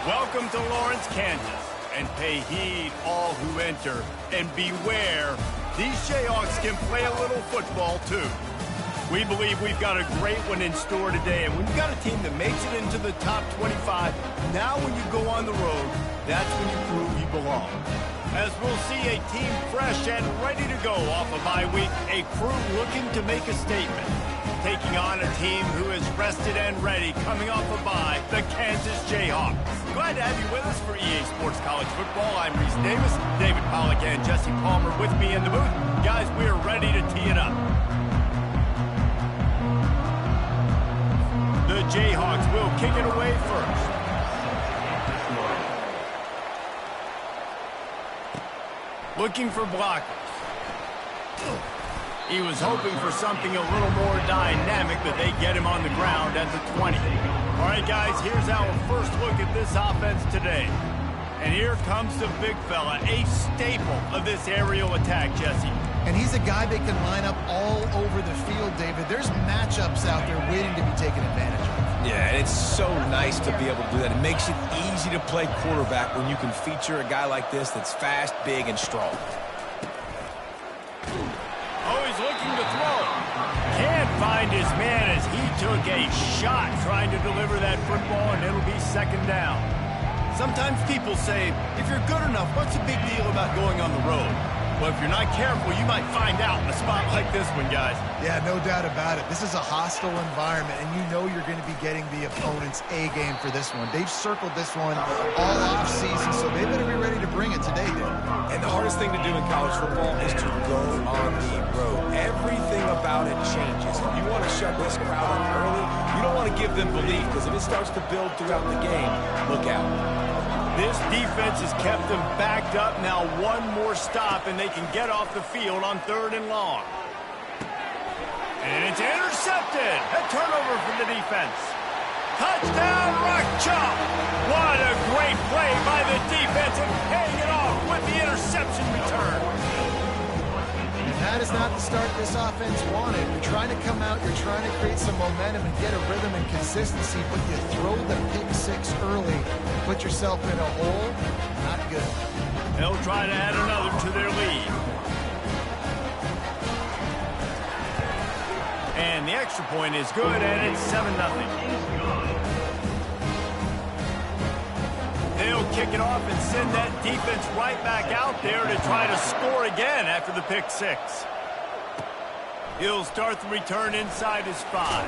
Welcome to Lawrence, Kansas, and pay heed all who enter, and beware, these Jayhawks can play a little football too. We believe we've got a great one in store today, and when you've got a team that makes it into the top 25, now when you go on the road, that's when you prove you belong. As we'll see a team fresh and ready to go off a bye week, a crew looking to make a statement. Taking on a team who is rested and ready, coming off a bye, the Kansas Jayhawks. Glad to have you with us for EA Sports College Football. I'm Reese Davis, David Pollack and Jesse Palmer with me in the booth. Guys, we are ready to tee it up. The Jayhawks will kick it away first. Looking for blockers. He was hoping for something a little more dynamic, but they get him on the ground at the 20. All right, guys, here's our first look at this offense today. And here comes the big fella, a staple of this aerial attack, Jesse. And he's a guy that can line up all over the field, David. There's matchups out there waiting to be taken advantage of. Yeah, and it's so nice to be able to do that. It makes it easy to play quarterback when you can feature a guy like this that's fast, big, and strong. Oh, he's looking to throw. Can't find his man as he took a shot trying to deliver that football, and it'll be second down. Sometimes people say, if you're good enough, what's the big deal about going on the road? Well, if you're not careful, you might find out in a spot like this one, guys. Yeah, no doubt about it. This is a hostile environment, and you know you're going to be getting the opponent's A game for this one. They've circled this one all offseason, so they better be ready to bring it today, Dave. And the hardest thing to do in college football is to go on the road. Everything about it changes. If you want to shut this crowd up early, you don't want to give them belief, because if it starts to build throughout the game, look out. This defense has kept them backed up. Now one more stop, and they can get off the field on 3rd and long. And it's intercepted. A turnover for the defense. Touchdown, Rock Chalk. What a great play by the defense, and paying it off with the interception return. That is not the start this offense wanted. You're trying to come out, you're trying to create some momentum and get a rhythm and consistency, but you throw the pick six early and put yourself in a hole. Not good. They'll try to add another to their lead. And the extra point is good, and it's 7-0. They'll kick it off and send that defense right back out there to try to score again after the pick six. He'll start the return inside his 5.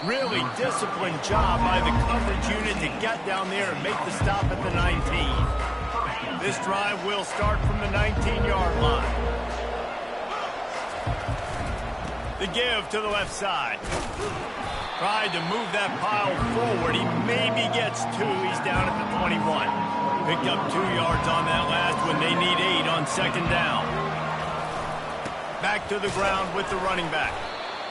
Really disciplined job by the coverage unit to get down there and make the stop at the 19. This drive will start from the 19-yard line. The give to the left side. Tried to move that pile forward. He maybe gets 2. He's down at the 21. Picked up 2 yards on that last one. They need 8 on second down. Back to the ground with the running back.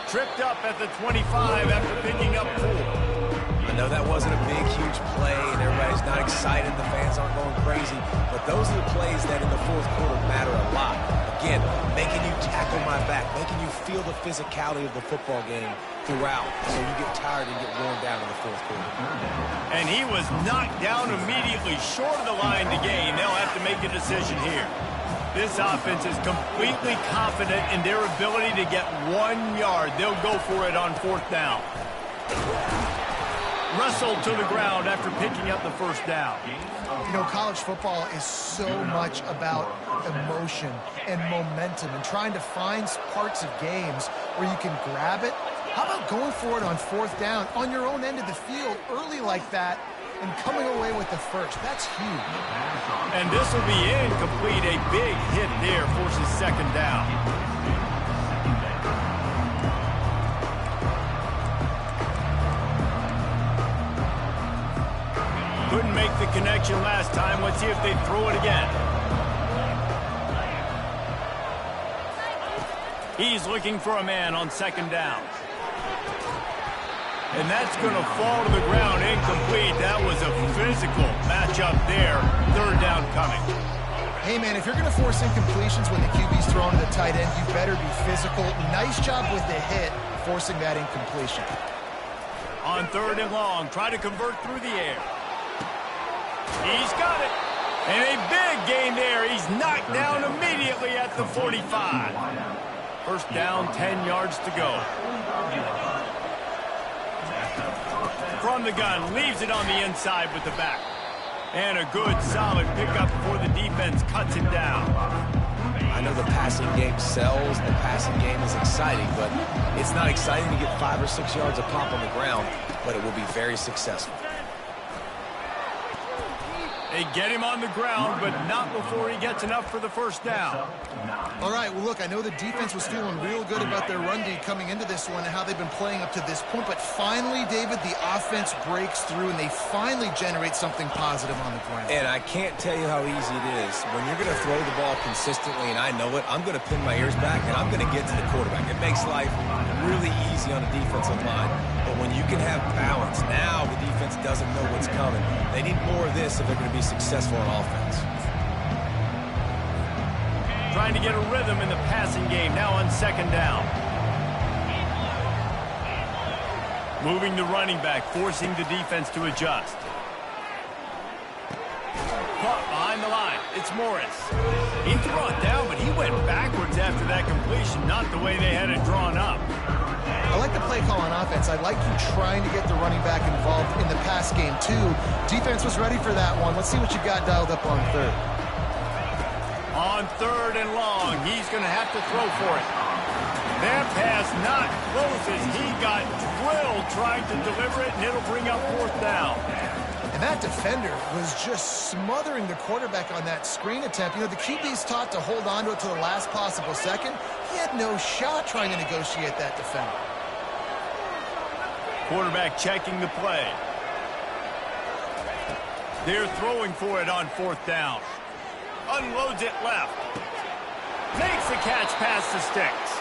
Tripped up at the 25 after picking up 4. I know that wasn't a big, huge play, and everybody's not excited. The fans aren't going crazy. But those are the plays that in the fourth quarter matter a lot. Again, making you tackle my back, making you feel the physicality of the football game throughout, so you get tired and get worn down in the fourth quarter. And he was knocked down immediately short of the line to gain. They'll have to make a decision here. This offense is completely confident in their ability to get 1 yard. They'll go for it on 4th down. Wrestled to the ground after picking up the first down. You know, college football is so much about emotion and momentum and trying to find parts of games where you can grab it. How about going for it on 4th down on your own end of the field early like that and coming away with the first? That's huge. And this will be incomplete. A big hit there forces second down. Couldn't make the connection last time. Let's see if they throw it again. He's looking for a man on second down. And that's going to fall to the ground incomplete. That was a physical matchup there. 3rd down coming. Hey, man, if you're going to force incompletions when the QB's throwing to the tight end, you better be physical. Nice job with the hit, forcing that incompletion. On 3rd and long, try to convert through the air. He's got it. And a big gain there. He's knocked down immediately at the 45. First down, 10 yards to go. From the gun, leaves it on the inside with the back. And a good, solid pickup before the defense cuts him down. I know the passing game sells, the passing game is exciting, but it's not exciting to get 5 or 6 yards a pop on the ground, but it will be very successful. They get him on the ground, but not before he gets enough for the first down. All right, well, look, I know the defense was feeling real good about their run D coming into this one and how they've been playing up to this point, but finally, David, the offense breaks through and they finally generate something positive on the ground. And I can't tell you how easy it is. When you're going to throw the ball consistently, and I know it, I'm going to pin my ears back, and I'm going to get to the quarterback. It makes life really easy on a defensive line. But when you can have balance, now the defense doesn't know what's coming. They need more of this if they're going to be successful on offense. Trying to get a rhythm in the passing game, now on second down. Moving the running back, forcing the defense to adjust. Caught behind the line. It's Morris. He threw it down, but he went backwards after that completion, not the way they had it drawn up. I like the play call on offense. I like you trying to get the running back involved in the pass game, too. Defense was ready for that one. Let's see what you got dialed up on third. On third and long, he's going to have to throw for it. That pass not close as he got drilled trying to deliver it, and it'll bring up fourth down. And that defender was just smothering the quarterback on that screen attempt. You know, the QB's taught to hold on to it to the last possible second. He had no shot trying to negotiate that defender. Quarterback checking the play. They're throwing for it on fourth down. Unloads it left. Makes the catch past the sticks.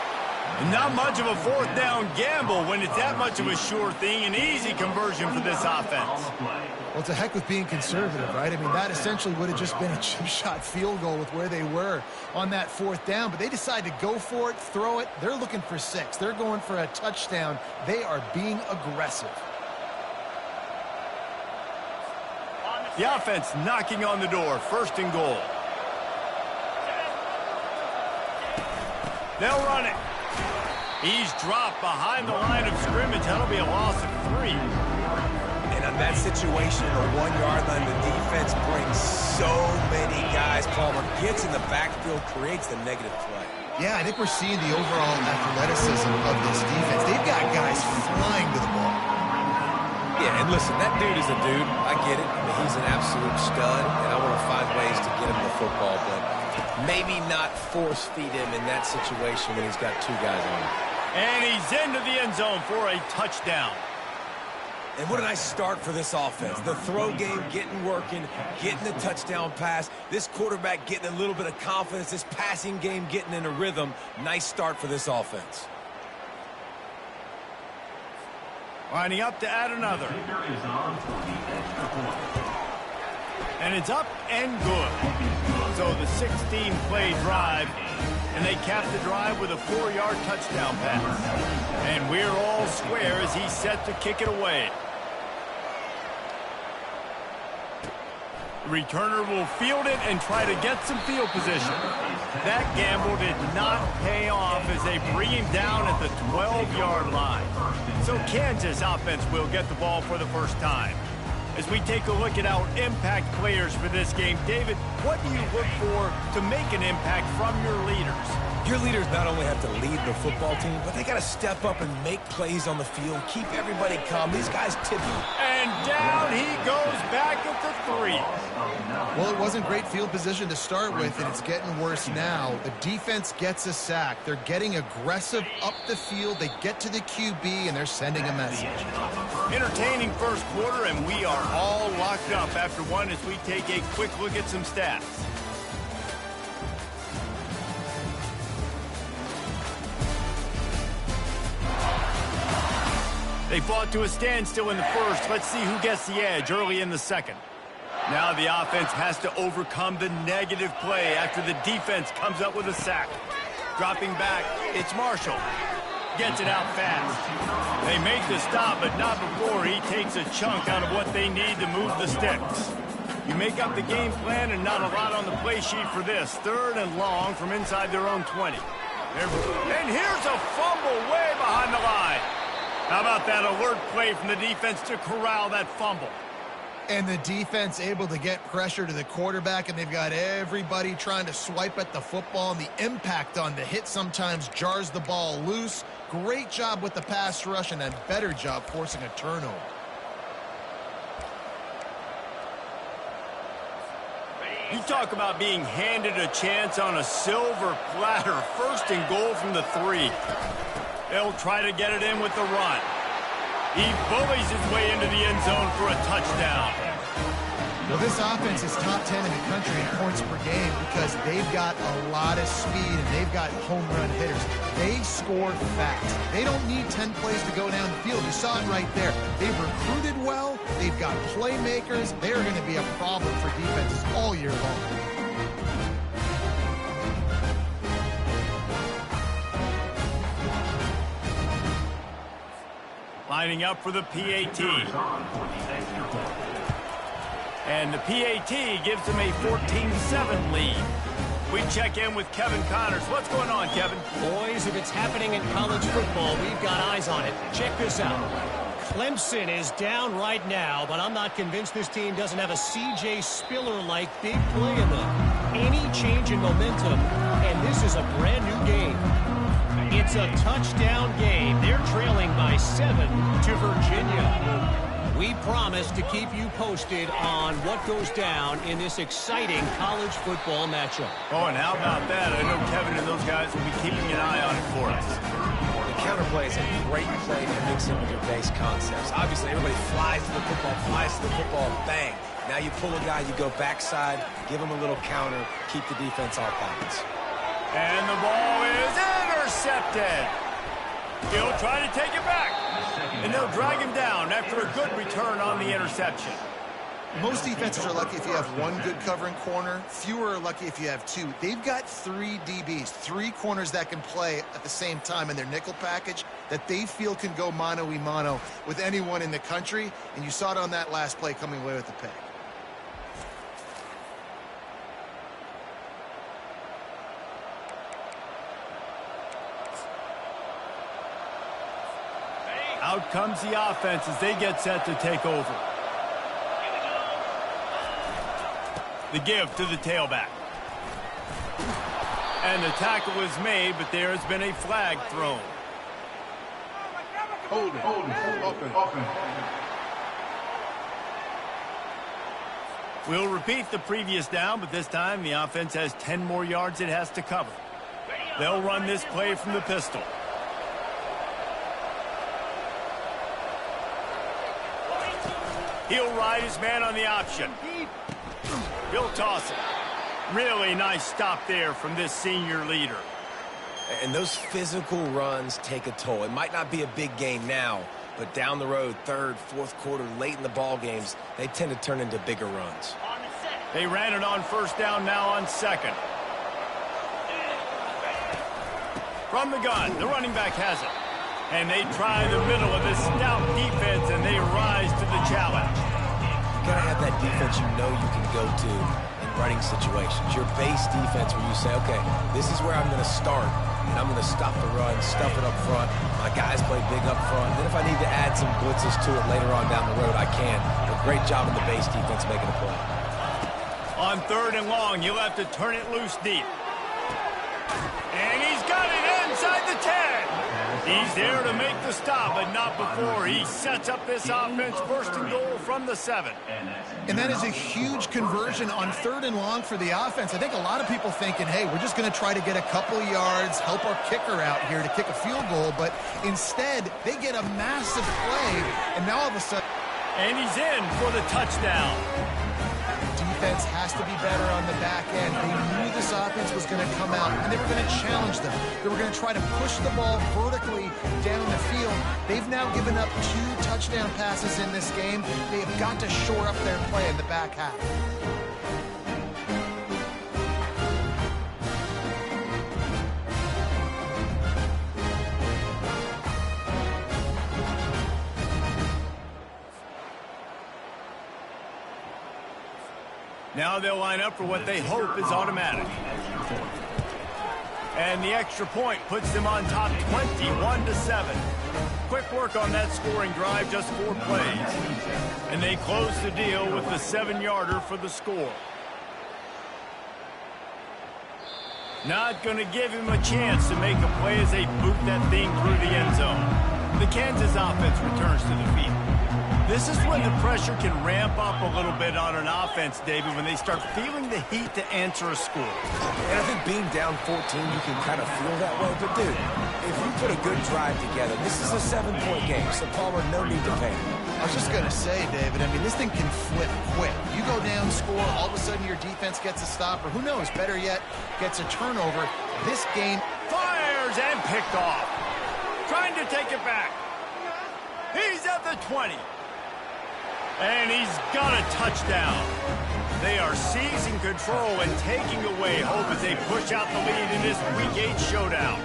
Not much of a fourth down gamble when it's that much of a sure thing. An easy conversion for this offense. Well, it's a heck with being conservative, right? I mean, that essentially would have just been a chip shot field goal with where they were on that fourth down. But they decide to go for it, throw it. They're looking for 6. They're going for a touchdown. They are being aggressive. The offense knocking on the door. First and goal. They'll run it. He's dropped behind the line of scrimmage. That'll be a loss of 3. And on that situation, the 1-yard line, the defense brings so many guys. Palmer gets in the backfield, creates the negative play. Yeah, I think we're seeing the overall athleticism of this defense. They've got guys flying to the ball. Yeah, and listen, that dude is a dude. I get it. I mean, he's an absolute stud, and I want to find ways to get him the football, but maybe not force feed him in that situation when he's got 2 guys on him. And he's into the end zone for a touchdown. And what a nice start for this offense. The throw game getting working, getting the touchdown pass. This quarterback getting a little bit of confidence. This passing game getting in a rhythm. Nice start for this offense. Lining up to add another. And it's up and good. So the 16-play drive, and they cap the drive with a 4-yard touchdown pass. And we're all square as he's set to kick it away. The returner will field it and try to get some field position. That gamble did not pay off as they bring him down at the 12-yard line. So Kansas offense will get the ball for the first time. As we take a look at our impact players for this game, David, what do you look for to make an impact from your leaders? Your leaders not only have to lead the football team, but they got to step up and make plays on the field, keep everybody calm. These guys tip you. And down he goes back at the 3. Well, it wasn't great field position to start with, and it's getting worse now. The defense gets a sack. They're getting aggressive up the field. They get to the QB, and they're sending a message. Entertaining first quarter, and we are all locked up after one as we take a quick look at some stats. They fought to a standstill in the first. Let's see who gets the edge early in the second. Now the offense has to overcome the negative play after the defense comes up with a sack. Dropping back, it's Marshall. Gets it out fast. They make the stop, but not before he takes a chunk out of what they need to move the sticks. You make up the game plan and not a lot on the play sheet for this. 3rd and long from inside their own 20. And here's a fumble way behind the line. How about that alert play from the defense to corral that fumble? And the defense able to get pressure to the quarterback, and they've got everybody trying to swipe at the football, and the impact on the hit sometimes jars the ball loose. Great job with the pass rush and a better job forcing a turnover. You talk about being handed a chance on a silver platter. 1st and goal from the 3. They'll try to get it in with the run. He bullies his way into the end zone for a touchdown. Well, this offense is top 10 in the country in points per game because they've got a lot of speed and they've got home run hitters. They score fast. They don't need 10 plays to go down the field. You saw it right there. They've recruited well. They've got playmakers. They're going to be a problem for defenses all year long. Lining up for the PAT. And the PAT gives them a 14-7 lead. We check in with Kevin Connors. What's going on, Kevin? Boys, if it's happening in college football, we've got eyes on it. Check this out. Clemson is down right now, but I'm not convinced this team doesn't have a C.J. Spiller-like big play in them. Any change in momentum, and this is a brand-new game. It's a touchdown game. They're trailing by 7 to Virginia. We promise to keep you posted on what goes down in this exciting college football matchup. Oh, and how about that? I know Kevin and those guys will be keeping an eye on it for us. The counterplay is a great play to mix in with your base concepts. Obviously, everybody flies to the football, bang. Now you pull a guy, you go backside, give him a little counter, keep the defense off pockets. And the ball is intercepted. He'll try to take it back. And they'll drag him down after a good return on the interception. Most defenses are lucky if you have one good covering corner. Fewer are lucky if you have 2. They've got 3 DBs, 3 corners that can play at the same time in their nickel package that they feel can go mano-a-mano with anyone in the country. And you saw it on that last play coming away with the pick. Out comes the offense as they get set to take over. The give to the tailback. And the tackle is made, but there has been a flag thrown. Hold it. Open. We'll repeat the previous down, but this time the offense has 10 more yards it has to cover. They'll run this play from the pistol. He'll ride his man on the option. He'll toss it. Really nice stop there from this senior leader. And those physical runs take a toll. It might not be a big gain now, but down the road, 3rd, 4th quarter, late in the ball games, they tend to turn into bigger runs. They ran it on 1st down, now on 2nd. From the gun, the running back has it. And they try the middle of this stout defense, and they rise to the challenge. You got to have that defense you know you can go to in running situations. Your base defense where you say, okay, this is where I'm going to start, and I'm going to stop the run, stuff it up front. My guys play big up front. Then if I need to add some blitzes to it later on down the road, I can. But great job in the base defense making a play. On 3rd and long, you'll have to turn it loose deep. And he's got it inside the 10. He's there to make the stop, but not before he sets up this offense 1st and goal from the 7. And that is a huge conversion on 3rd and long for the offense. I think a lot of people thinking, hey, we're just going to try to get a couple yards, help our kicker out here to kick a field goal. But instead, they get a massive play, and now all of a sudden... And he's in for the touchdown. Defense has to be better on the back end. They knew this offense was going to come out, and they were going to challenge them. They were going to try to push the ball vertically down the field. They've now given up 2 touchdown passes in this game. They have got to shore up their play in the back half. Now they'll line up for what they hope is automatic. And the extra point puts them on top 21-7. Quick work on that scoring drive, just 4 plays. And they close the deal with the 7-yarder for the score. Not going to give him a chance to make a play as they boot that thing through the end zone. The Kansas offense returns to the field. This is when the pressure can ramp up a little bit on an offense, David, when they start feeling the heat to answer a score. And I think being down 14, you can kind of feel that way. But, dude, if you put a good drive together, this is a 7-point game, so Palmer, no need to panic. I was just going to say, David, I mean, this thing can flip quick. You go down, score, all of a sudden your defense gets a stop, or who knows, better yet, gets a turnover. This game fires and picked off. Trying to take it back. He's at the 20. And he's got a touchdown. They are seizing control and taking away hope as they push out the lead in this Week 8 showdown.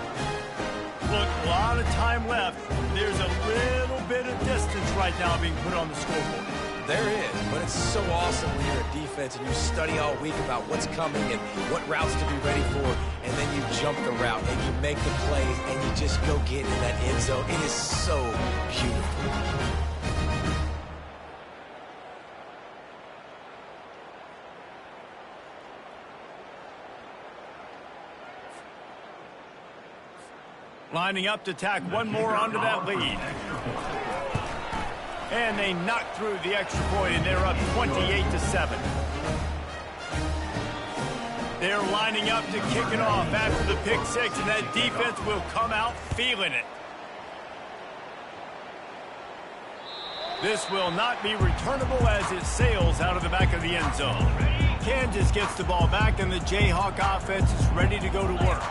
Look, a lot of time left. There's a little bit of distance right now being put on the scoreboard. There is, but it's so awesome when you're a defense and you study all week about what's coming and what routes to be ready for, and then you jump the route and you make the plays and you just go get in that end zone. It is so beautiful. Lining up to tack one more onto that lead. And they knock through the extra point, and they're up 28-7. They're lining up to kick it off after the pick six, and that defense will come out feeling it. This will not be returnable as it sails out of the back of the end zone. Kansas gets the ball back, and the Jayhawk offense is ready to go to work.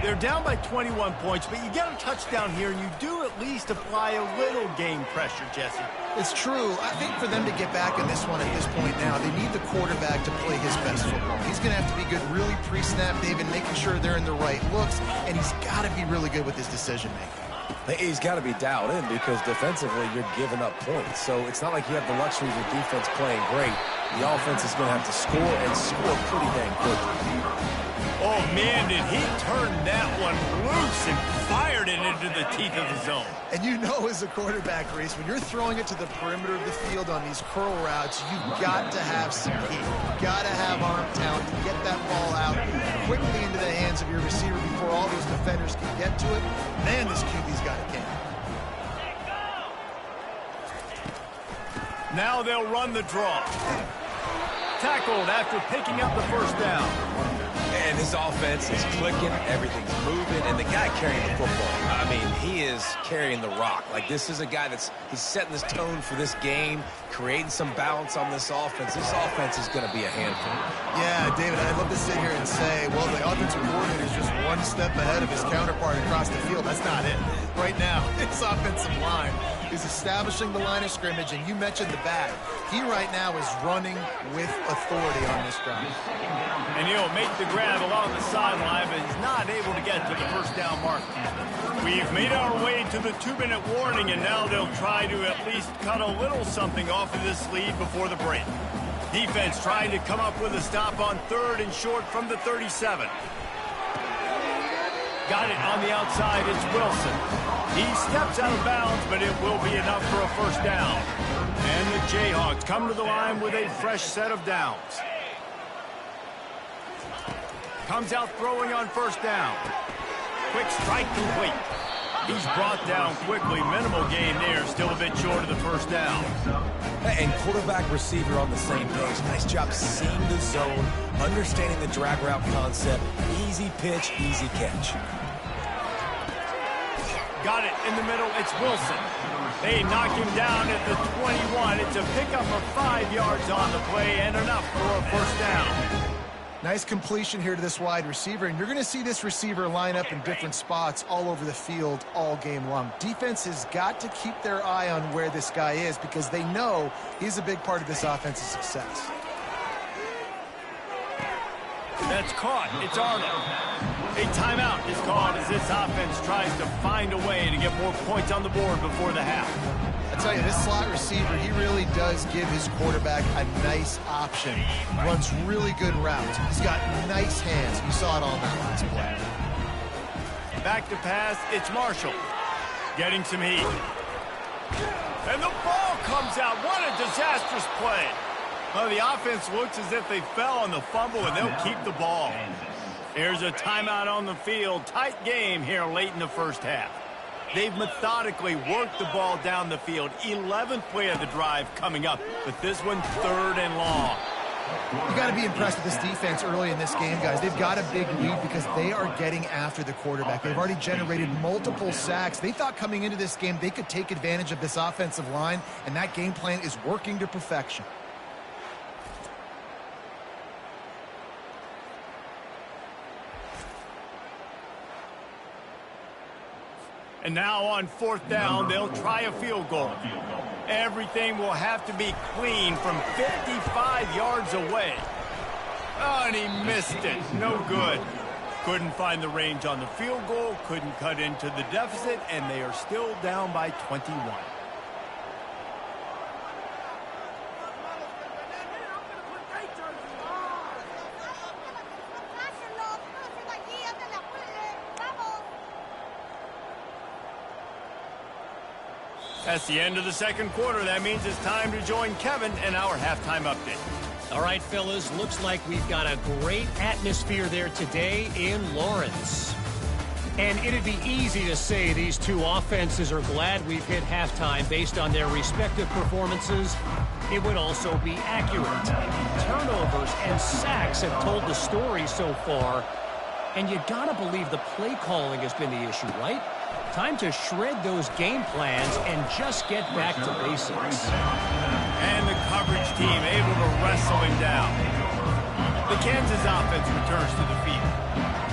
They're down by 21 points, but you get a touchdown here, and you do at least apply a little game pressure, Jesse. It's true. I think for them to get back in this one at this point now, they need the quarterback to play his best football. He's going to have to be good really pre-snap, David, making sure they're in the right looks, and he's got to be really good with his decision-making. He's got to be dialed in because defensively you're giving up points. So it's not like you have the luxuries of defense playing great. The offense is going to have to score and score pretty dang quickly. Oh, man, did he turn that one loose and fired it into the teeth of the zone. And you know as a quarterback, Reese, when you're throwing it to the perimeter of the field on these curl routes, you've got to have some heat. You've got to have arm talent to get that ball out quickly into the hands of your receiver before all those defenders can get to it. Man, this QB's got a game. Now they'll run the draw. Tackled after picking up the first down. And this offense is clicking, everything's moving, and the guy carrying the football, I mean, he is carrying the rock. Like, this is a guy he's setting this tone for this game, creating some balance on this offense. This offense is going to be a handful. Yeah, David, I'd love to sit here and say, well, the offensive coordinator is just one step ahead of his counterpart across the field. That's not it. Right now, this offensive line is establishing the line of scrimmage, and you mentioned the back. He right now is running with authority on this drive. And he'll make the grab along the sideline, but he's not able to get to the first down marker. We've made our way to the 2-minute warning, and now they'll try to at least cut a little something off of this lead before the break. Defense trying to come up with a stop on 3rd and short from the 37. Got it on the outside, it's Wilson. He steps out of bounds, but it will be enough for a first down. And the Jayhawks come to the line with a fresh set of downs. Comes out throwing on first down. Quick strike complete. He's brought down quickly. Minimal gain there. Still a bit short of the first down. And quarterback receiver on the same page. Nice job seeing the zone, understanding the drag route concept. Easy pitch, easy catch. Got it in the middle. It's Wilson. They knock him down at the 21. It's a pickup of 5 yards on the play and enough for a first down. Nice completion here to this wide receiver, and you're going to see this receiver line up in different spots all over the field all game long. Defense has got to keep their eye on where this guy is because they know he's a big part of this offense's success. That's caught. It's Arnold. A timeout is called as this offense tries to find a way to get more points on the board before the half. I tell you, this slot receiver, he really does give his quarterback a nice option. Runs really good routes. He's got nice hands. You saw it all in that last play. Back to pass, it's Marshall. Getting some heat. And the ball comes out. What a disastrous play. Well, the offense looks as if they fell on the fumble, and they'll keep the ball. Here's a timeout on the field. Tight game here late in the first half. They've methodically worked the ball down the field. 11th play of the drive coming up, but this one 3rd and long. You got to be impressed with this defense early in this game, guys. They've got a big lead because they are getting after the quarterback. They've already generated multiple sacks. They thought coming into this game they could take advantage of this offensive line, and that game plan is working to perfection. And now on 4th down, they'll try a field goal. Everything will have to be clean from 55 yards away. Oh, and he missed it. No good. Couldn't find the range on the field goal, couldn't cut into the deficit, and they are still down by 21. That's the end of the second quarter. That means it's time to join Kevin in our halftime update. All right, fellas, looks like we've got a great atmosphere there today in Lawrence. And it'd be easy to say these two offenses are glad we've hit halftime based on their respective performances. It would also be accurate. Turnovers and sacks have told the story so far. And you gotta believe the play calling has been the issue, right? Time to shred those game plans and just get back to basics. And the coverage team able to wrestle him down. The Kansas offense returns to the field.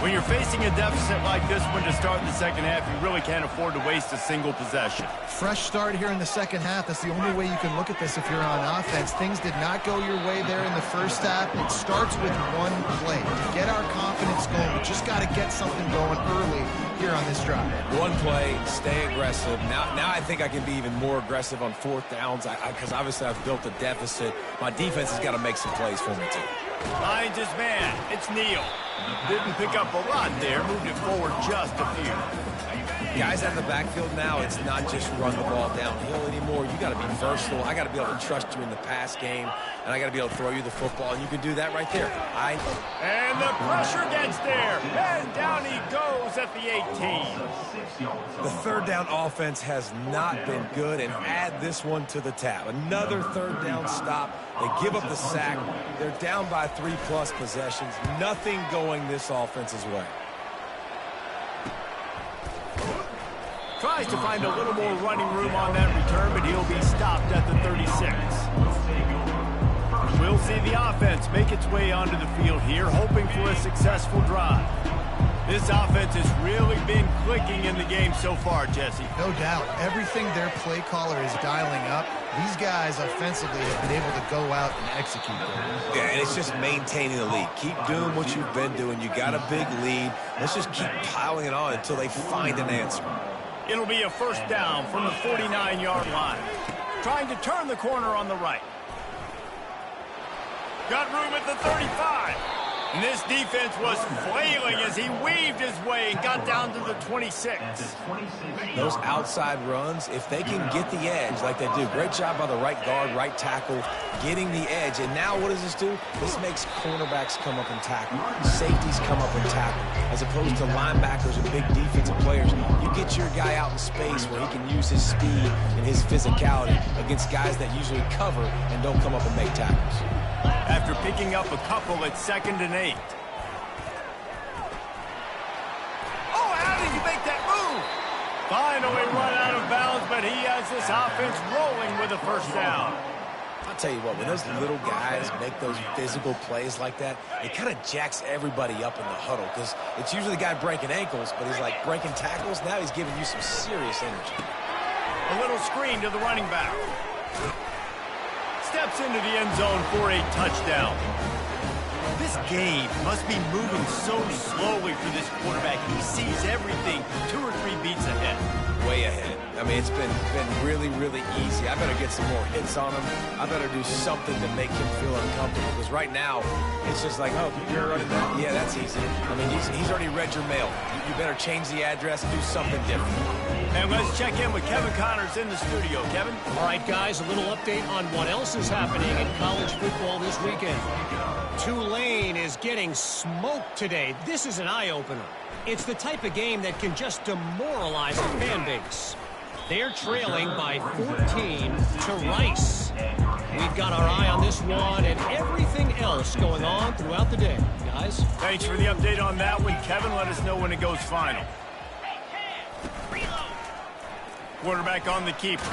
When you're facing a deficit like this one to start the second half, you really can't afford to waste a single possession. Fresh start here in the second half. That's the only way you can look at this if you're on offense. Things did not go your way there in the first half. It starts with one play. To get our confidence going, we just got to get something going early here on this drive. One play, stay aggressive. Now I think I can be even more aggressive on 4th downs because obviously I've built a deficit. My defense has got to make some plays for me too. Finds his man. It's Neal. Didn't pick up a lot there. Moved it forward just a few. Guys out of the backfield now, it's not just run the ball downhill anymore. You got to be versatile. I got to be able to trust you in the pass game, and I got to be able to throw you the football, and you can do that right there. And the pressure gets there, and down he goes at the 18. The 3rd down offense has not been good, and add this one to the tab. Another 3rd down stop. They give up the sack. They're down by 3+ possessions. Nothing going this offense's way. Tries to find a little more running room on that return, but he'll be stopped at the 36. We'll see the offense make its way onto the field here, hoping for a successful drive. This offense has really been clicking in the game so far, Jesse. No doubt. Everything their play caller is dialing up, these guys offensively have been able to go out and execute them. Yeah, and it's just maintaining the lead. Keep doing what you've been doing. You got a big lead. Let's just keep piling it on until they find an answer. It'll be a 1st down from the 49-yard line. Trying to turn the corner on the right. Got room at the 35. And this defense was flailing as he weaved his way and got down to the 26. Those outside runs, if they can get the edge like they do, great job by the right guard, right tackle, getting the edge. And now what does this do? This makes cornerbacks come up and tackle. Safeties come up and tackle. As opposed to linebackers and big defensive players, you get your guy out in space where he can use his speed and his physicality against guys that usually cover and don't come up and make tackles. After picking up a couple at 2nd and 8. Oh, how did he make that move? Finally run out of bounds, but he has this offense rolling with a 1st down. I'll tell you what, when those little guys make those physical plays like that, it kind of jacks everybody up in the huddle because it's usually the guy breaking ankles, but he's like breaking tackles. Now he's giving you some serious energy. A little screen to the running back. Steps into the end zone for a touchdown. This game. Must be moving so slowly for this quarterback. He sees everything 2 or 3 beats ahead. Way ahead. I mean, it's been really, really easy. I better get some more hits on him. I better do something to make him feel uncomfortable. Because right now, it's just like, oh, you're running that. Yeah, that's easy. I mean, he's already read your mail. You better change the address and do something different. And let's check in with Kevin Connors in the studio. Kevin? All right, guys, a little update on what else is happening in college football this weekend. Tulane is getting smoked today. This is an eye-opener. It's the type of game that can just demoralize a fan base. They're trailing by 14 to Rice. We've got our eye on this one and everything else going on throughout the day. Guys? Thanks for the update on that one, Kevin. Let us know when it goes final. Quarterback on the keeper.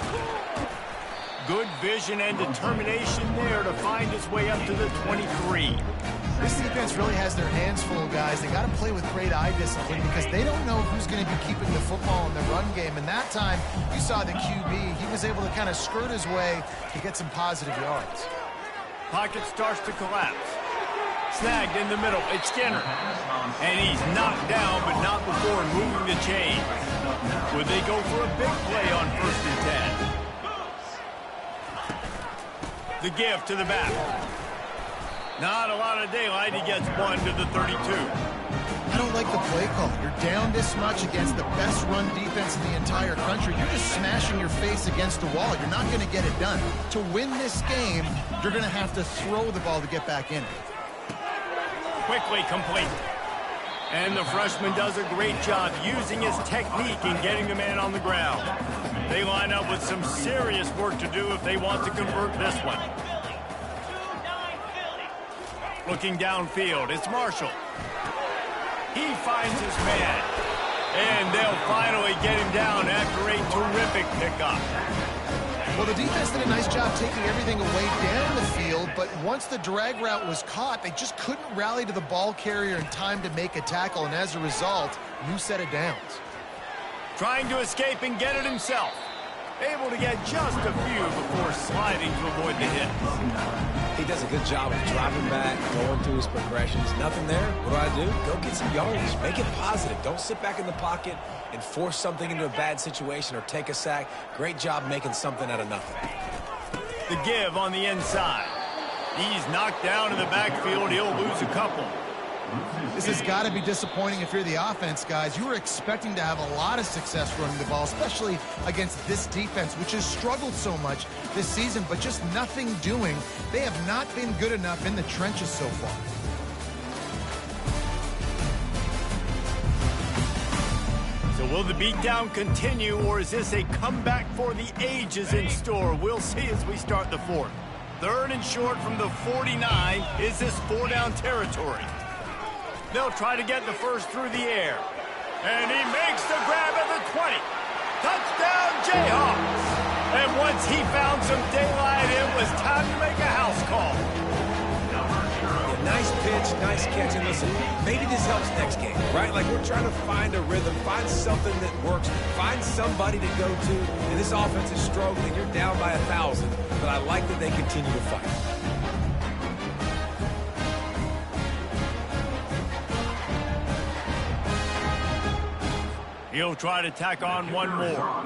Good vision and determination there to find his way up to the 23. This defense really has their hands full, guys. They got to play with great eye discipline because they don't know who's going to be keeping the football in the run game. And that time, you saw the QB. He was able to kind of skirt his way to get some positive yards. Pocket starts to collapse. Snagged in the middle. It's Skinner. And he's knocked down, but not before moving the chain. Would they go for a big play on 1st and 10? The give to the back. Not a lot of daylight. He gets 1 to the 32. I don't like the play call. You're down this much against the best run defense in the entire country. You're just smashing your face against the wall. You're not going to get it done. To win this game, you're going to have to throw the ball to get back in it. Quickly complete. And the freshman does a great job using his technique and getting the man on the ground. They line up with some serious work to do if they want to convert this one. Looking downfield, it's Marshall. He finds his man. And they'll finally get him down after a terrific pickup. Well, the defense did a nice job taking everything away down the field, but once the drag route was caught, they just couldn't rally to the ball carrier in time to make a tackle, and as a result, new set of downs. Trying to escape and get it himself. Able to get just a few before sliding to avoid the hit. He does a good job of dropping back, going through his progressions. Nothing there. What do? Go get some yards. Make it positive. Don't sit back in the pocket and force something into a bad situation or take a sack. Great job making something out of nothing. The give on the inside. He's knocked down in the backfield. He'll lose a couple. This has got to be disappointing if you're the offense, guys. You were expecting to have a lot of success running the ball, especially against this defense, which has struggled so much this season, but just nothing doing. They have not been good enough in the trenches so far. So will the beatdown continue, or is this a comeback for the ages in store? We'll see as we start the 4th. 3rd and short from the 49. Is this 4-down territory? They'll try to get the first through the air. And he makes the grab at the 20. Touchdown, Jayhawks. And once he found some daylight, it was time to make a house call. Yeah, nice pitch, nice catch. And listen, maybe this helps next game, right? Like we're trying to find a rhythm, find something that works, find somebody to go to. And this offense is struggling. You're down by 1,000, but I like that they continue to fight. He'll try to tack on one more.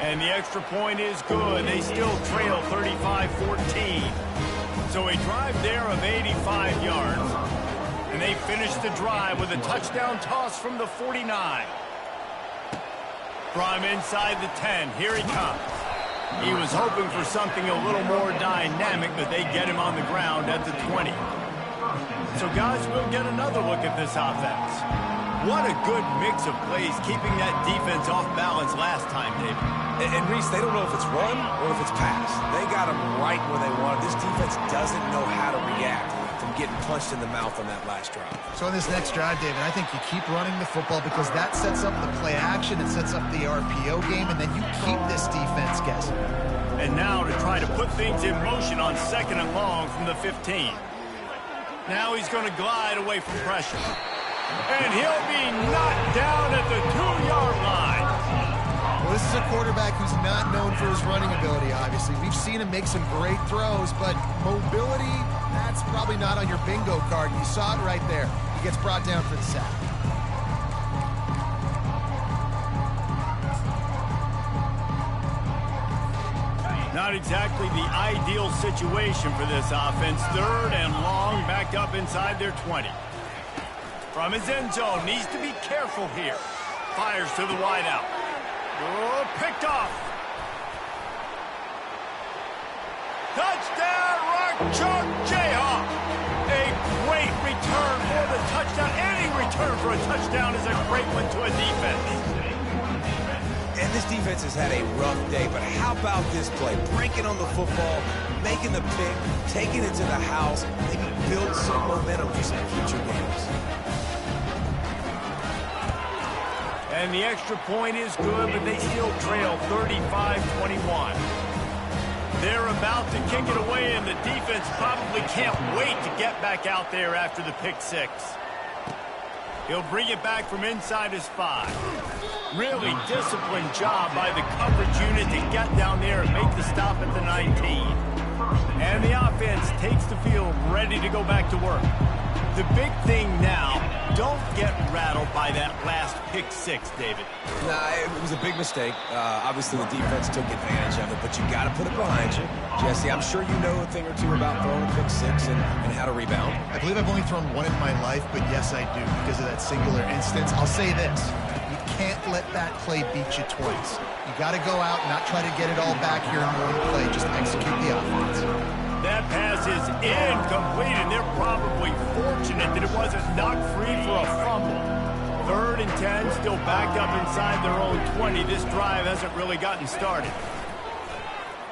And the extra point is good. They still trail 35-14. So a drive there of 85 yards. And they finish the drive with a touchdown toss from the 49. From inside the 10, here he comes. He was hoping for something a little more dynamic, but they get him on the ground at the 20. So, guys, we'll get another look at this offense. What a good mix of plays, keeping that defense off balance last time, David. And Reese, they don't know if it's run or if it's pass. They got them right where they want it. This defense doesn't know how to react from getting punched in the mouth on that last drive. So on this next drive, David, I think you keep running the football because that sets up the play action, it sets up the RPO game, and then you keep this defense guessing. And now to try to put things in motion on 2nd and long from the 15. Now he's going to glide away from pressure. And he'll be knocked down at the 2-yard line. Well, this is a quarterback who's not known for his running ability, obviously. We've seen him make some great throws, but mobility, that's probably not on your bingo card. You saw it right there. He gets brought down for the sack. Not exactly the ideal situation for this offense. 3rd and long, backed up inside their 20. From his end zone, needs to be careful here. Fires to the wideout. Oh, picked off. Touchdown, Rock Chalk Jayhawk. A great return for the touchdown. Any return for a touchdown is a great one to a defense. And this defense has had a rough day, but how about this play? Breaking on the football, making the pick, taking it to the house, maybe build some momentum for some future games. And the extra point is good, but they still trail 35-21. They're about to kick it away, and the defense probably can't wait to get back out there after the pick 6. He'll bring it back from inside his 5. Really disciplined job by the coverage unit to get down there and make the stop at the 19. And the offense takes the field ready to go back to work. The big thing now, don't get rattled by that last pick 6, David. Nah, it was a big mistake. Obviously, the defense took advantage of it, but you got to put it behind you. Jesse, I'm sure you know a thing or two about throwing a pick 6 and how to rebound. I believe I've only thrown one in my life, but yes, I do, because of that singular instance. I'll say this. You can't let that play beat you twice. You got to go out and not try to get it all back here in one play. Just execute the offense. That pass is incomplete, and they're probably fortunate that it wasn't knocked free for a fumble. 3rd and 10, still backed up inside their own 20. This drive hasn't really gotten started.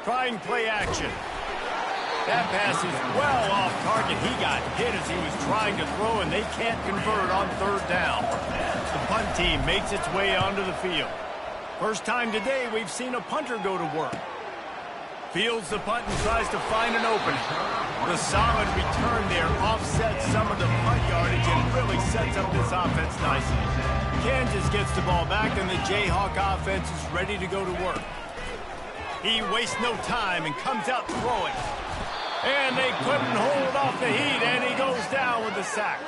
Trying play action. That pass is well off target. He got hit as he was trying to throw, and they can't convert on 3rd down. The punt team makes its way onto the field. First time today we've seen a punter go to work. Fields the punt and tries to find an opening. The solid return there offsets some of the punt yardage and really sets up this offense nicely. Kansas gets the ball back, and the Jayhawk offense is ready to go to work. He wastes no time and comes out throwing. And they couldn't hold off the heat, and he goes down with the sack.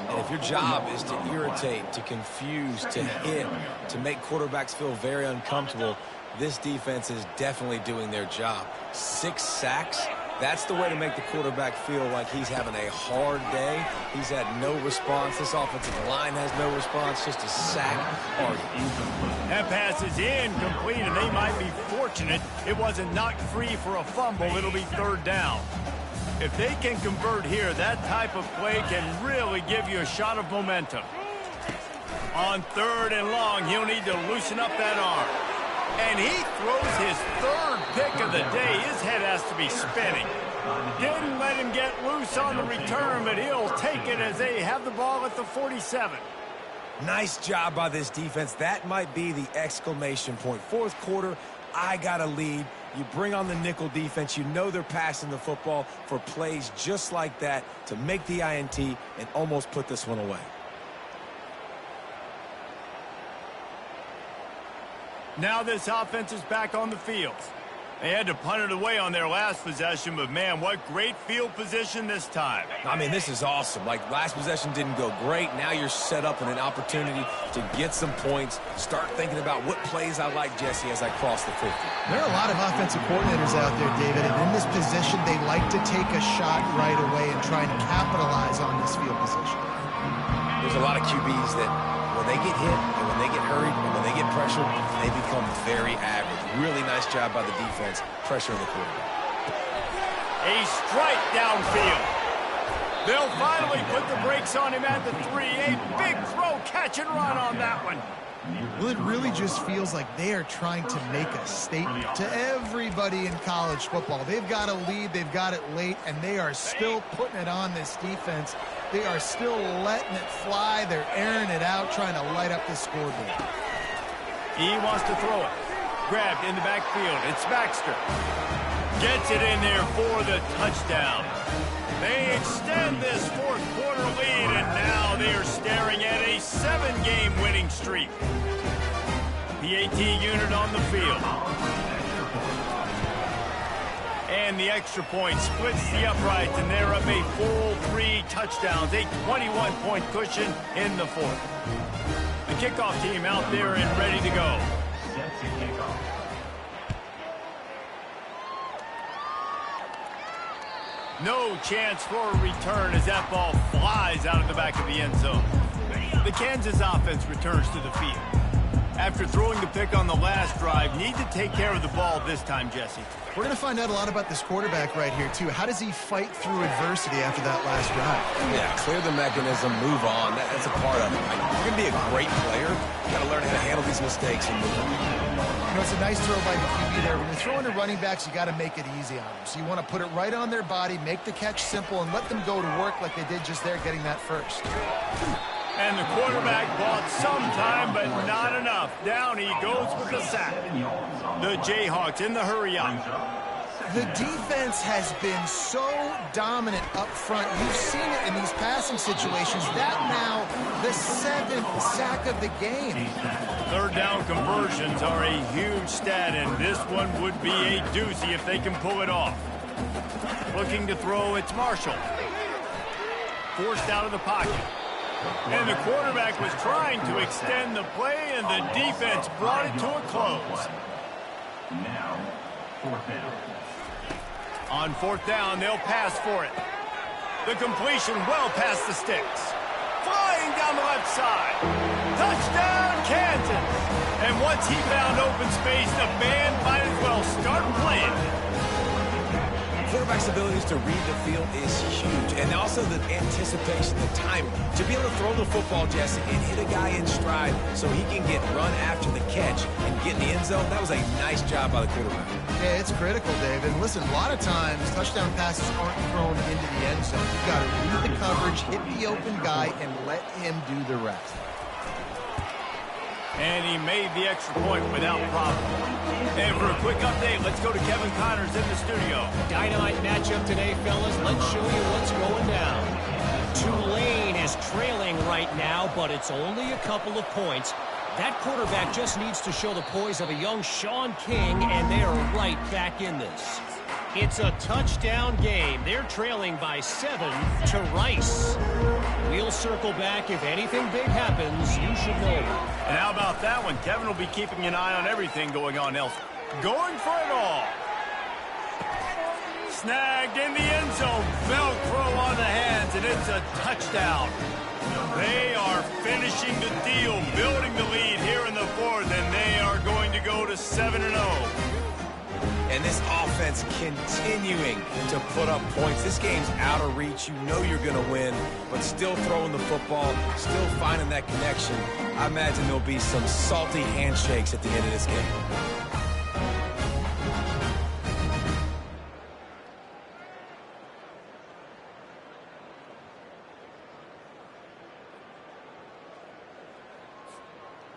And if your job is to irritate, to confuse, to hit, to make quarterbacks feel very uncomfortable, this defense is definitely doing their job. 6 sacks, that's the way to make the quarterback feel like he's having a hard day. He's had no response. This offensive line has no response, just a sack party. That pass is incomplete, and they might be fortunate it wasn't knocked free for a fumble. It'll be 3rd down. If they can convert here, that type of play can really give you a shot of momentum. On 3rd and long, he'll need to loosen up that arm. And he throws his 3rd pick of the day. His head has to be spinning. Didn't let him get loose on the return, but he'll take it as they have the ball at the 47. Nice job by this defense. That might be the exclamation point. 4th quarter, I got a lead. You bring on the nickel defense. You know they're passing the football for plays just like that to make the INT and almost put this one away. Now this offense is back on the field. They had to punt it away on their last possession, but man, what great field position this time. I mean, this is awesome. Like, last possession didn't go great. Now you're set up in an opportunity to get some points. Start thinking about what plays I like, Jesse, as I cross the 50. There are a lot of offensive coordinators out there, David, and in this position, they like to take a shot right away and try and capitalize on this field position. There's a lot of QBs that when they get hit and when they get hurried and when they get pressured, they become very average. Really nice job by the defense, pressuring the quarterback. A strike downfield. They'll finally put the brakes on him at the 3. A big throw, catch and run on that one. Well, it really just feels like they are trying to make a statement to everybody in college football. They've got a lead, they've got it late, and they are still putting it on this defense. They are still letting it fly. They're airing it out, trying to light up the scoreboard. He wants to throw it. Grabbed in the backfield. It's Baxter. Gets it in there for the touchdown. They extend this 4th quarter lead, and now they are staring at a 7-game winning streak. The AT unit on the field. And the extra point splits the uprights, and they're up a full 3 touchdowns, a 21-point cushion in the fourth. The kickoff team out there and ready to go. Set to kickoff. No chance for a return as that ball flies out of the back of the end zone. The Kansas offense returns to the field. After throwing the pick on the last drive, need to take care of the ball this time, Jesse. We're going to find out a lot about this quarterback right here, too. How does he fight through adversity after that last drive? Yeah, clear the mechanism, move on. That's a part of it. Like, if you're going to be a great player, you got to learn how to handle these mistakes and move on. You know, it's a nice throw by the QB there. When you're throwing to running backs, you got to make it easy on them. So you want to put it right on their body, make the catch simple, and let them go to work like they did just there, getting that first. And the quarterback bought some time, but not enough. Down he goes with the sack. The Jayhawks in the hurry up. The defense has been so dominant up front. You've seen it in these passing situations. That now the 7th sack of the game. Third down conversions are a huge stat, and this one would be a doozy if they can pull it off. Looking to throw, it's Marshall. Forced out of the pocket. And the quarterback was trying to extend the play, and the defense brought it to a close. Now, 4th down. On 4th down, they'll pass for it. The completion well past the sticks. Flying down the left side. Touchdown, Kansas. And once he found open space, the band might as well start playing. Quarterback's abilities to read the field is huge, and also the anticipation, the timing. To be able to throw the football, Jesse, and hit a guy in stride so he can get run after the catch and get in the end zone, that was a nice job by the quarterback. Yeah, it's critical, Dave. And listen, a lot of times touchdown passes aren't thrown into the end zone. You've got to read the coverage, hit the open guy, and let him do the rest. And he made the extra point without problem. And for a quick update, let's go to Kevin Connors in the studio. Dynamite matchup today, fellas. Let's show you what's going down. Tulane is trailing right now, but it's only a couple of points. That quarterback just needs to show the poise of a young Sean King, and they are right back in this. It's a touchdown game. They're trailing by 7 to Rice. We'll circle back. If anything big happens, you should know. And how about that one? Kevin will be keeping an eye on everything going on elsewhere. Going for it all. Snagged in the end zone. Velcro on the hands, and it's a touchdown. They are finishing the deal, building the lead here in the fourth, and they are going to go to 7-0. And this offense continuing to put up points. This game's out of reach. You know you're going to win, but still throwing the football, still finding that connection. I imagine there'll be some salty handshakes at the end of this game.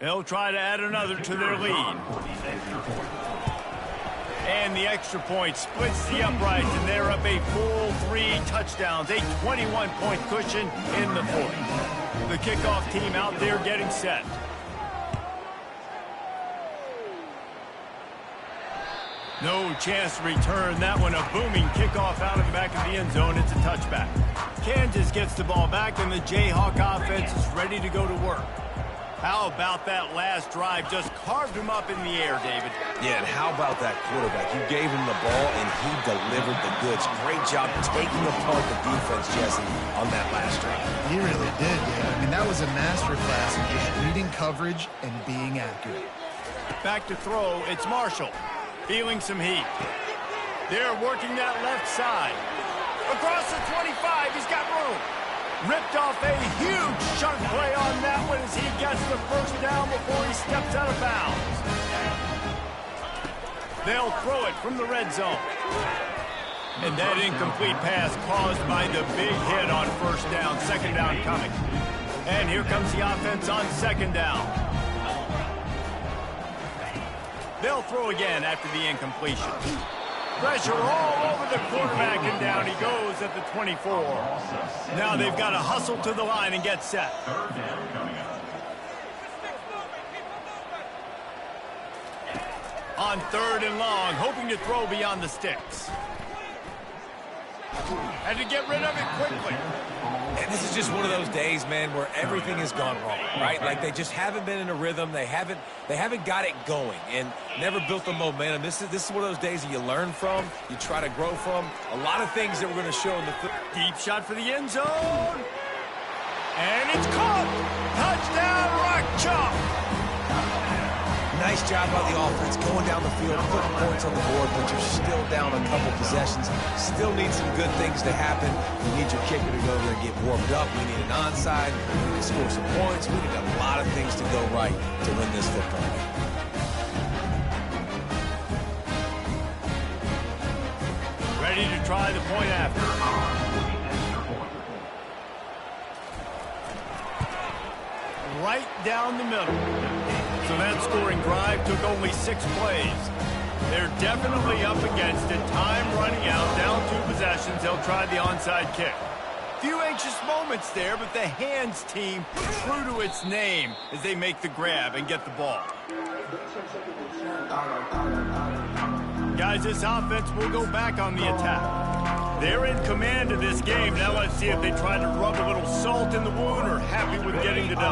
They'll try to add another to their lead. And the extra point splits the uprights, and they're up a full 3 touchdowns, a 21-point cushion in the fourth. The kickoff team out there getting set. No chance to return that one. A booming kickoff out of the back of the end zone. It's a touchback. Kansas gets the ball back, and the Jayhawk offense is ready to go to work. How about that last drive? Just carved him up in the air, David. Yeah, and how about that quarterback? You gave him the ball, and he delivered the goods. Great job taking apart the defense, Jesse, on that last drive. He really did, yeah. I mean, that was a masterclass in just reading coverage and being accurate. Back to throw, it's Marshall. Feeling some heat. They're working that left side. Across the 25, he's got room. Ripped off a huge chunk play on that one as he gets the first down before he steps out of bounds. They'll throw it from the red zone. And that incomplete pass caused by the big hit on first down, second down coming. And here comes the offense on second down. They'll throw again after the incompletion. Pressure all over the quarterback, and down he goes at the 24. Now they've got to hustle to the line and get set. On 3rd and long, hoping to throw beyond the sticks. Had to get rid of it quickly. And this is just one of those days, man, where everything has gone wrong, right? Like they just haven't been in a rhythm. They haven't got it going and never built the momentum. This is one of those days that you learn from, you try to grow from. A lot of things that we're going to show in the deep shot for the end zone. And it's caught. Touchdown, Rock Chalk. Nice job by the offense going down the field, putting points on the board, but you're still down a couple possessions. Still need some good things to happen. You need your kicker to go over there and get warmed up. We need an onside. We need to score some points. We need a lot of things to go right to win this football game. Ready to try the point after. Right down the middle. So that scoring drive took only 6 plays. They're definitely up against it. Time running out, down 2 possessions. They'll try the onside kick. Few anxious moments there, but the hands team true to its name as they make the grab and get the ball. Guys, this offense will go back on the attack. They're in command of this game. Now let's see if they try to rub a little salt in the wound or happy with getting the W.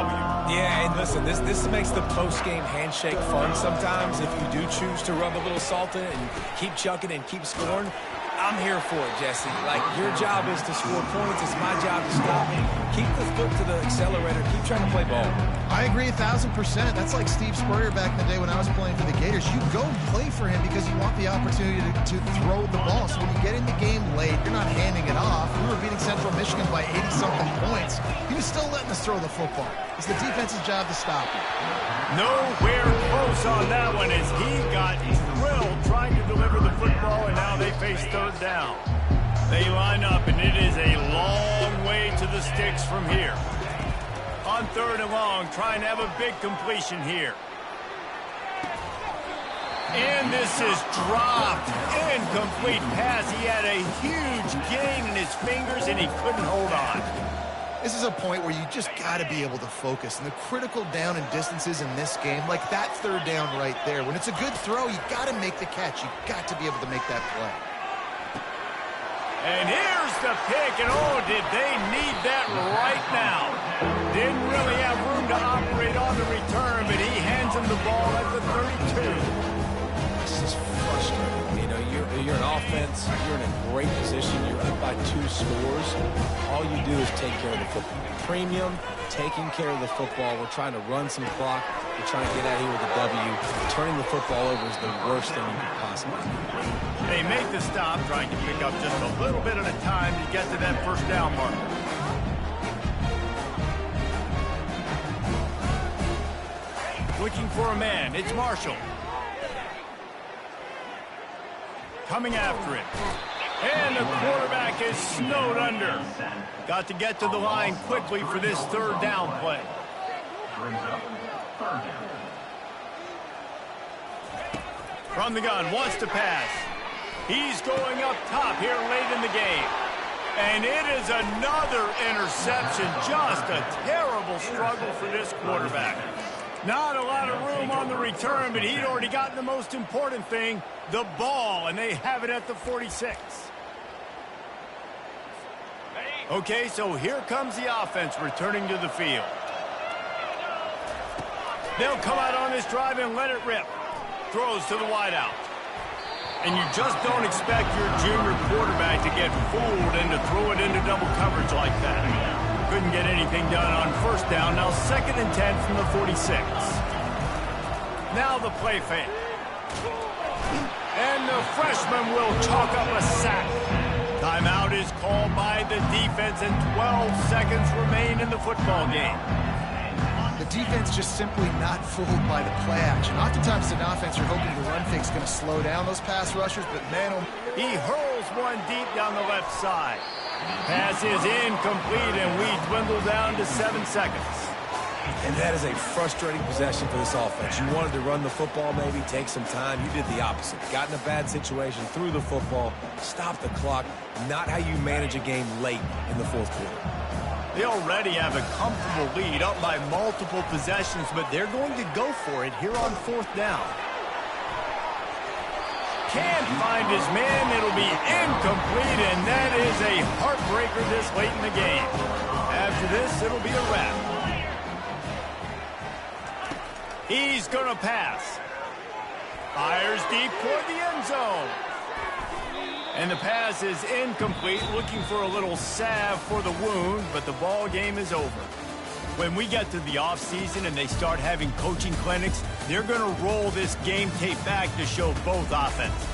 Yeah, and listen, this makes the post-game handshake fun sometimes if you do choose to rub a little salt in it and keep chucking and keep scoring. I'm here for it, Jesse. Like, your job is to score points. It's my job to stop it. Keep the foot to the accelerator. Keep trying to play ball. I agree 1,000%. That's like Steve Spurrier back in the day when I was playing for the Gators. You go play for him because you want the opportunity to throw the ball. So when you get in the game late, you're not handing it off. We were beating Central Michigan by 80-something points. He was still letting us throw the football. It's the defense's job to stop it. Nowhere close on that one as he got drilled trying to deliver the football, and now they face 3rd down. They line up, and it is a long way to the sticks from here. On 3rd and long, trying to have a big completion here. And this is dropped. Incomplete pass. He had a huge gain in his fingers, and he couldn't hold on. This is a point where you just got to be able to focus. And the critical down and distances in this game, like that 3rd down right there, when it's a good throw, you got to make the catch. You got to be able to make that play. And here's the pick, and oh, did they need that right now. Didn't really have room to operate on the return, but he hands him the ball at the 32. This is frustrating. You know, you're an offense. You're in a great position. You're up by 2 scores. All you do is take care of the football. Premium, taking care of the football. We're trying to run some clock. We're trying to get out here with a W. Turning the football over is the worst thing you could possibly do. They make the stop, trying to pick up just a little bit at a time to get to that 1st down marker. Looking for a man. It's Marshall. Coming after it. And the quarterback is snowed under. Got to get to the line quickly for this 3rd down play. From the gun, wants to pass. He's going up top here late in the game. And it is another interception. Just a terrible struggle for this quarterback. Not a lot of room on the return, but he'd already gotten the most important thing, the ball, and they have it at the 46. Okay, so here comes the offense returning to the field. They'll come out on this drive and let it rip. Throws to the wideout. And you just don't expect your junior quarterback to get fooled and to throw it into double coverage like that. Couldn't get anything done on 1st down. Now 2nd and 10 from the 46. Now the play fake. And the freshman will chalk up a sack. Timeout is called by the defense, and 12 seconds remain in the football game. The defense just simply not fooled by the play action. Oftentimes, an offense, you're hoping the run fake's going to slow down those pass rushers, but man, he hurls one deep down the left side. Pass is incomplete, and we dwindle down to 7 seconds. And that is a frustrating possession for this offense. You wanted to run the football, maybe take some time. You did the opposite. Got in a bad situation, threw the football, stopped the clock. Not how you manage a game late in the 4th quarter. They already have a comfortable lead, up by multiple possessions, but they're going to go for it here on 4th down. can't find his man. It'll be incomplete, and that is a heartbreaker this late in the game. After this, it'll be a wrap. He's going to pass. Fires deep toward the end zone. And the pass is incomplete, looking for a little salve for the wound, but the ball game is over. When we get to the offseason and they start having coaching clinics, they're going to roll this game tape back to show both offenses.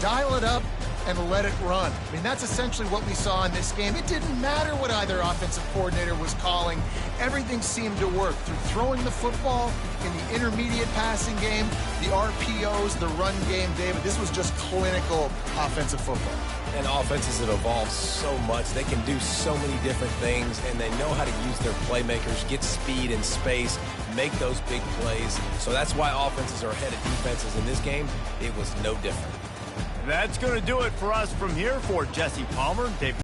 Dial it up and let it run. I mean, that's essentially what we saw in this game. It didn't matter what either offensive coordinator was calling. Everything seemed to work through throwing the football in the intermediate passing game, the RPOs, the run game, David. This was just clinical offensive football. And offenses have evolved so much. They can do so many different things, and they know how to use their playmakers, get speed and space, make those big plays. So that's why offenses are ahead of defenses in this game. It was no different. That's going to do it for us from here. For Jesse Palmer, David